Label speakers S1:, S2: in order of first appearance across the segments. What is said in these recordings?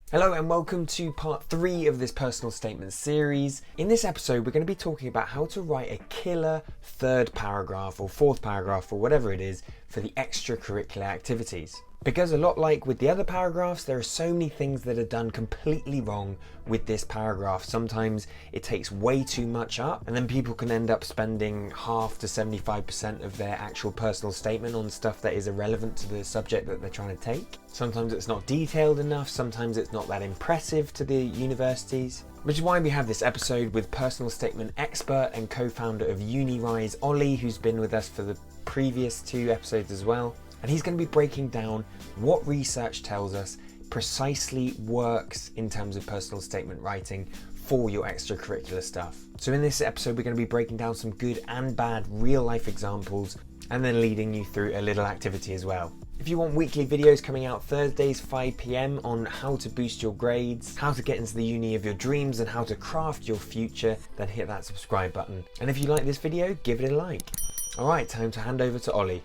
S1: Hello and welcome to part 3 of this personal statement series. In this episode we're going to be talking about how to write a killer third paragraph or fourth paragraph or whatever it is for the extracurricular activities. Because a lot like with the other paragraphs, there are so many things that are done completely wrong with this paragraph. Sometimes it takes way too much up and then people can end up spending half to 75% of their actual personal statement on stuff that is irrelevant to the subject that they're trying to take. Sometimes it's not detailed enough, sometimes it's not that impressive to the universities. Which is why we have this episode with personal statement expert and co-founder of UniRise, Ollie, who's been with us for the previous 2 episodes as well. And he's going to be breaking down what research tells us precisely works in terms of personal statement writing for your extracurricular stuff. So in this episode, we're going to be breaking down some good and bad real life examples and then leading you through a little activity as well. If you want weekly videos coming out Thursdays 5 PM on how to boost your grades, how to get into the uni of your dreams and how to craft your future, then hit that subscribe button. And if you like this video, give it a like. All right, time to hand over to Ollie.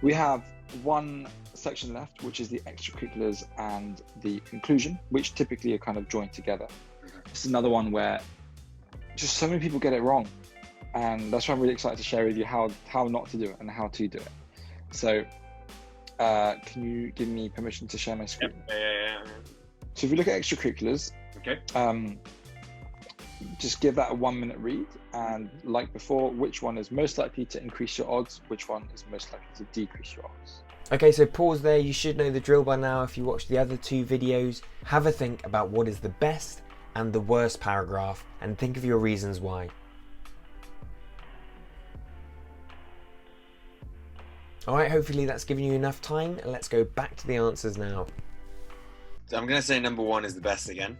S2: We have one section left, which is the extracurriculars and the conclusion, which typically are kind of joined together. This is another one where just so many people get it wrong. And that's why I'm really excited to share with you how not to do it and how to do it. So can you give me permission to share my screen?
S3: Yeah.
S2: So if you look at extracurriculars,
S3: Okay.
S2: just give that a 1-minute read, and like before, which one is most likely to increase your odds, which one is most likely to decrease your odds.
S1: Okay, so pause there. You should know the drill by now if you watched the other 2 videos. Have a think about what is the best and the worst paragraph and think of your reasons why. Alright, hopefully that's given you enough time. Let's go back to the answers now.
S3: So I'm going to say number 1 is the best again.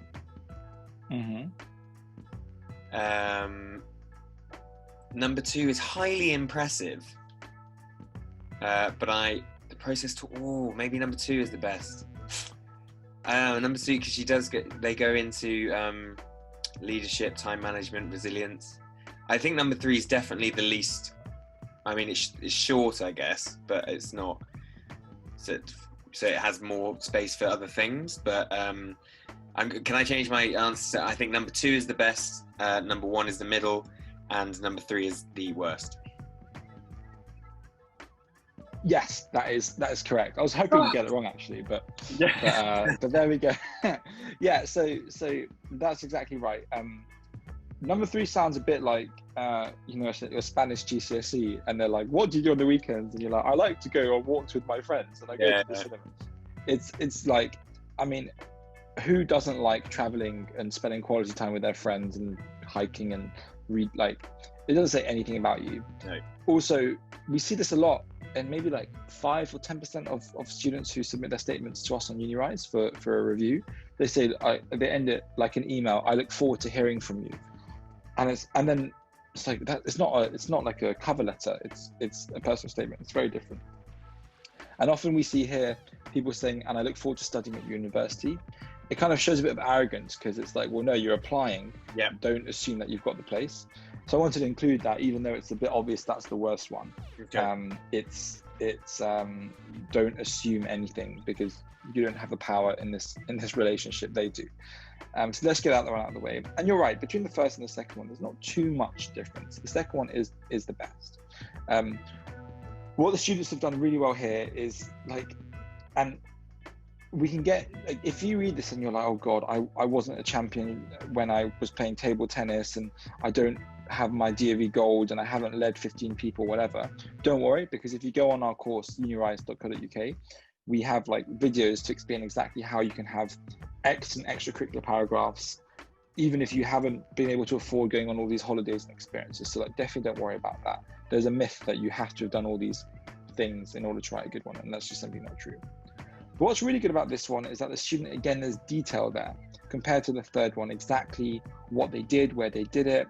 S3: Number 2 is highly impressive. But the process to, maybe number 2 is the best. Number 2, because they go into leadership, time management, resilience. I think number 3 is definitely the least. I mean, it's short, I guess, but it's not. So it has more space for other things. But can I change my answer? I think number 2 is the best. Number 1 is the middle, and number 3 is the worst.
S2: Yes, that is correct. I was hoping to get it wrong actually, but there we go. Yeah, so that's exactly right. Number 3 sounds a bit like your Spanish GCSE, and they're like, "What do you do on the weekends?" And you're like, "I like to go on walks with my friends, and I go to the cinema." It's like, I mean, who doesn't like traveling and spending quality time with their friends and hiking and read? Like, it doesn't say anything about you.
S3: No.
S2: Also, we see this a lot. And maybe like 5 or 10% of students who submit their statements to us on UniRise for a review, they say they end it like an email. "I look forward to hearing from you," and then it's like that. It's not like a cover letter. It's a personal statement. It's very different. And often we see here people saying, "And I look forward to studying at university." It kind of shows a bit of arrogance because it's like, well, no, you're applying.
S3: Yeah. Don't
S2: assume that you've got the place. So I wanted to include that, even though it's a bit obvious that's the worst one.
S3: Okay.
S2: It's don't assume anything because you don't have the power in this relationship. They do. So let's get that one out of the way. And you're right, between the first and the second one, there's not too much difference. The second one is the best. What the students have done really well here is and we can get, if you read this and you're like, "Oh God, I wasn't a champion when I was playing table tennis, and I don't have my DOV gold, and I haven't led 15 people," whatever. Don't worry, because if you go on our course, unirise.co.uk, we have videos to explain exactly how you can have excellent extracurricular paragraphs, even if you haven't been able to afford going on all these holidays and experiences. So definitely don't worry about that. There's a myth that you have to have done all these things in order to write a good one, and that's just simply not true. But what's really good about this one is that the student, again, there's detail there compared to the third one, exactly what they did, where they did it,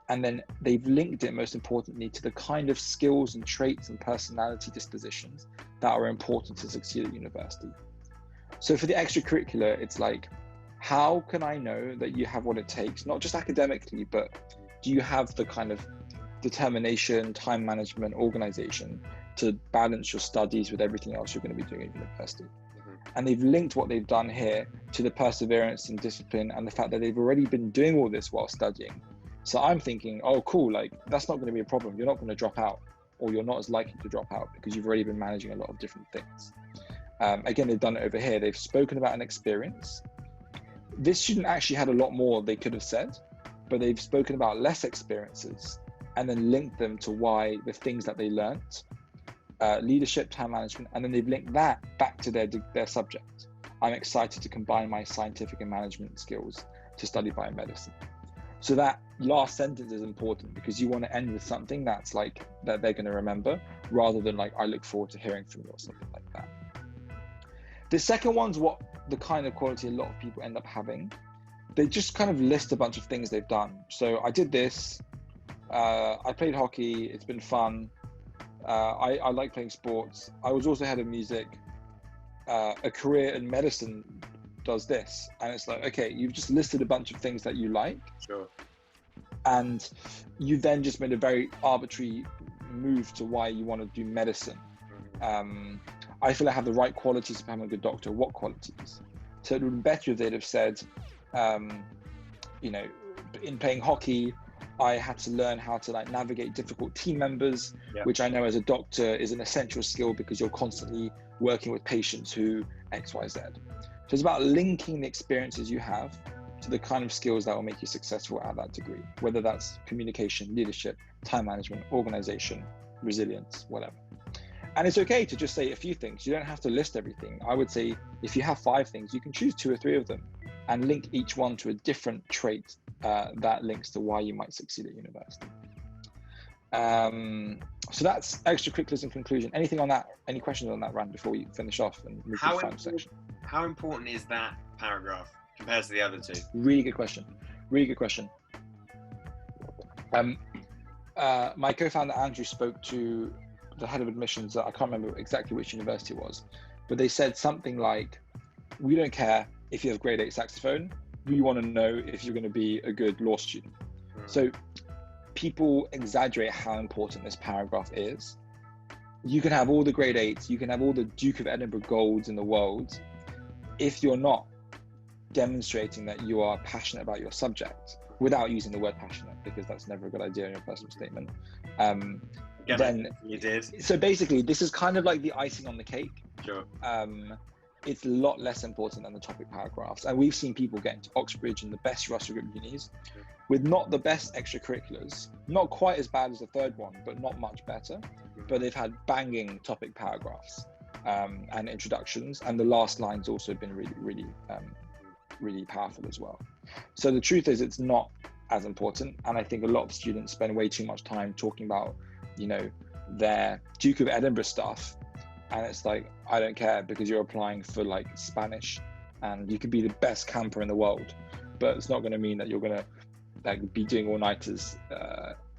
S2: and then they've linked it, most importantly, to the kind of skills and traits and personality dispositions that are important to succeed at university. So for the extracurricular, it's like, how can I know that you have what it takes, not just academically, but do you have the kind of determination, time management, organization to balance your studies with everything else you're going to be doing at university. And they've linked what they've done here to the perseverance and discipline and the fact that they've already been doing all this while studying. So I'm thinking, oh, cool, like that's not going to be a problem. You're not going to drop out, or you're not as likely to drop out because you've already been managing a lot of different things. Again, they've done it over here. They've spoken about an experience. This student actually had a lot more they could have said, but they've spoken about less experiences and then linked them to why the things that they learnt, leadership, time management, and then they've linked that back to their subject. I'm excited to combine my scientific and management skills to study biomedicine. So that last sentence is important because you want to end with something that's like that they're going to remember, rather than like, I look forward to hearing from you or something like that. The second one's what the kind of quality a lot of people end up having. They just kind of list a bunch of things they've done. So I did this, I played hockey, it's been fun, I like playing sports, I was also head of music, a career in medicine does this. And it's like, okay, you've just listed a bunch of things that you like.
S3: Sure.
S2: And you then just made a very arbitrary move to why you want to do medicine. I feel I have the right qualities to become a good doctor. What qualities? So it would be better if they'd have said, you know, in playing hockey, I had to learn how to like navigate difficult team members, which I know as a doctor is an essential skill because you're constantly working with patients who X, Y, Z. So it's about linking the experiences you have to the kind of skills that will make you successful at that degree, whether that's communication, leadership, time management, organization, resilience, whatever. And it's okay to just say a few things. You don't have to list everything. I would say if you have 5 things, you can choose 2 or 3 of them and link each one to a different trait that links to why you might succeed at university. So that's extracurriculars in conclusion. Anything on that? Any questions on that, Rand, before we finish off and move to the final section?
S3: How important is that paragraph compared to the other 2?
S2: Really good question. Really good question. My co-founder Andrew spoke to the head of admissions. I can't remember exactly which university it was, but they said something like, we don't care if you have grade 8 saxophone, we want to know if you're going to be a good law student. So people exaggerate how important this paragraph is. You can have all the grade 8s, you can have all the Duke of Edinburgh golds in the world. If you're not demonstrating that you are passionate about your subject, without using the word passionate, because that's never a good idea in your personal statement, then
S3: you did.
S2: So basically, this is kind of like the icing on the cake.
S3: Sure.
S2: It's a lot less important than the topic paragraphs. And we've seen people get into Oxbridge and the best Russell Group unis with not the best extracurriculars, not quite as bad as the third one, but not much better. But they've had banging topic paragraphs and introductions. And the last line's also been really powerful as well. So the truth is, it's not as important. And I think a lot of students spend way too much time talking about, you know, their Duke of Edinburgh stuff. And it's like, I don't care, because you're applying for like Spanish and you could be the best camper in the world, but it's not going to mean that you're going to like be doing all-nighters,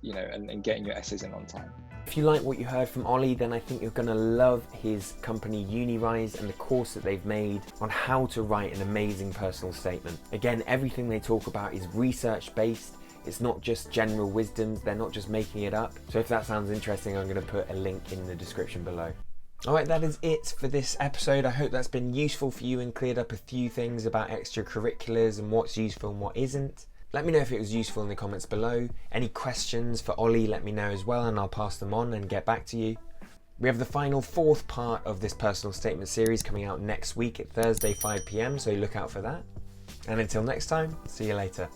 S2: you know, and getting your essays in on time.
S1: If you like what you heard from Ollie, then I think you're going to love his company UniRise and the course that they've made on how to write an amazing personal statement. Again, everything they talk about is research-based. It's not just general wisdoms. They're not just making it up. So if that sounds interesting, I'm going to put a link in the description below. Alright, that is it for this episode. I hope that's been useful for you and cleared up a few things about extracurriculars and what's useful and what isn't. Let me know if it was useful in the comments below. Any questions for Ollie, let me know as well, and I'll pass them on and get back to you. We have the final 4th part of this personal statement series coming out next week at Thursday 5 PM, so look out for that. And until next time, see you later.